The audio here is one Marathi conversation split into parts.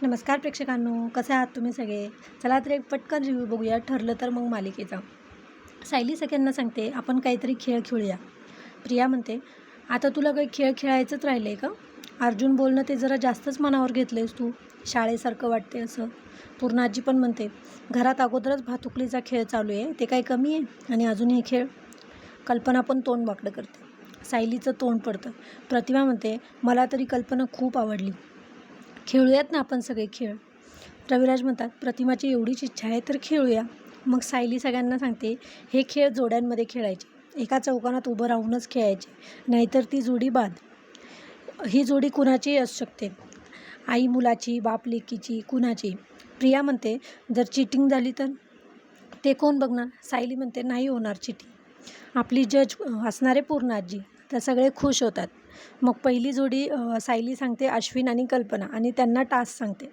नमस्कार प्रेक्षकांनो, कसे आहात तुम्ही सगळे? चला तर एक पटकन रिव्ह्यू बघूया, ठरलं तर मग मालिकेचा. सायली सगळ्यांना सांगते, आपण काहीतरी खेळ खेळूया. प्रिया म्हणते, आता तुला काही खेळ खेळायचंच राहिलं आहे का? अर्जुन बोलणं ते जरा जास्तच मनावर घेतलंयस तू, शाळेसारखं वाटते असं. पूर्णाजी पण म्हणते, घरात अगोदरच भातुकलीचा खेळ चालू आहे, ते काही कमी आहे आणि अजून हे खेळ? कल्पना पण तोंड वाकडं करते. सायलीचं तोंड पडतं. प्रतिभा म्हणते, मला तरी कल्पना खूप आवडली. खेळूयात ना आपण सगळे खेळ. रविराज म्हणतात, प्रतिमाची एवढीच इच्छा आहे तर खेळूया. मग सायली सगळ्यांना सांगते, हे खेळ जोड्यांमध्ये खेळायचे, एका चौकोनात उभं राहूनच खेळायचे, नाहीतर ती जोडी बाद. ही जोडी कुणाचीही असू शकते, आई मुलाची, बाप लेकीची, कुणाची. प्रिया म्हणते, जर चिटिंग झाली तर ते कोण बघणार? सायली म्हणते, नाही होणार चिटिंग. आपली जज असणारे पूर्णाजी, तर सगळे खुश होतात. मग पहिली जोडी सायली सांगते अश्विन आणि कल्पना, आणि त्यांना टास्क सांगते.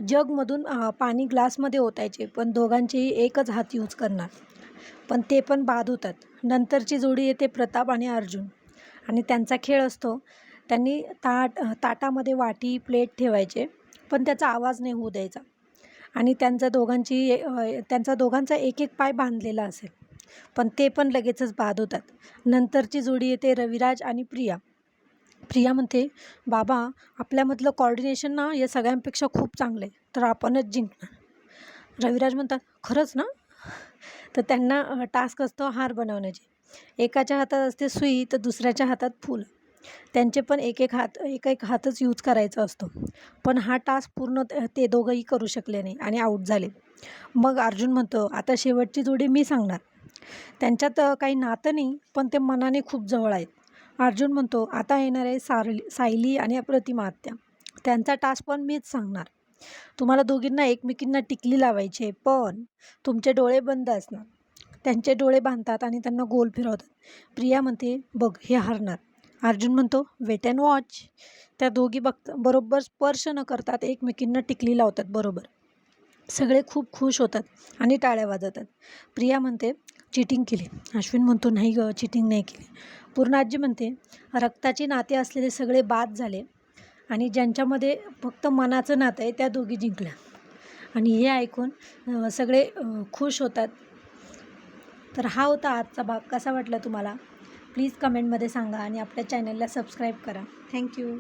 जगमधून पाणी ग्लासमध्ये ओतायचे, पण दोघांचेही एकच हात यूज करणार, पण ते पण बाद होतात. नंतरची जोडी येते प्रताप आणि अर्जुन, आणि त्यांचा खेळ असतो, त्यांनी ताटामध्ये वाटी प्लेट ठेवायचे, पण त्याचा आवाज नाही होऊ द्यायचा, आणि त्यांचा दोघांचा एक एक पाय बांधलेला असेल, पण ते पण लगेचच बाद होतात. नंतरची जोडी येते रविराज आणि प्रिया. प्रिया म्हणते, बाबा आपल्यामधलं कॉर्डिनेशन ना या सगळ्यांपेक्षा खूप चांगलं आहे, तर आपणच जिंकणार. रविराज म्हणतात, खरंच ना? तर त्यांना टास्क असतो हार बनवण्याचे. एकाच्या हातात असते सुई तर दुसऱ्याच्या हातात फूल. त्यांचे पण एक एक हातच यूज करायचा असतो, पण हा टास्क पूर्ण ते दोघंही करू शकले नाही आणि आऊट झाले. मग अर्जुन म्हणतो, आता शेवटची जोडी मी सांगणार. त्यांच्यात काही नातं नाही, पण ते मनाने खूप जवळ आहेत. अर्जुन म्हणतो, आता येणार आहे सायली आणि प्रतिमा आत्या. त्यांचा टास्क पण मीच सांगणार. तुम्हाला दोघींना एकमेकींना टिकली लावायची, पण तुमचे डोळे बंद असणार. त्यांचे डोळे बांधतात आणि त्यांना गोल फिरवतात. प्रिया म्हणते, बघ हे हारणार. अर्जुन म्हणतो, वेट अँड वॉच. त्या दोघी बरोबर स्पर्श न करतात एकमेकींना टिकली लावतात बरोबर. सगळे खूप खुश होतात आणि टाळ्या वाजवतात. प्रिया म्हणते, चिटिंग केली. अश्विन म्हणतो, नाही गं, चिटिंग नाही केली. पूर्णाजी म्हणते, रक्ताची नाते असलेले सगळे बाद झाले, आणि ज्यांच्यामध्ये फक्त मनाचं नातं आहे त्या दोघी जिंकल्या. आणि हे ऐकून सगळे खुश होतात. तर हा होता आजचा भाग. कसा वाटला तुम्हाला? प्लीज कमेंटमध्ये सांगा आणि आपल्या चॅनलला सबस्क्राईब करा. थँक्यू.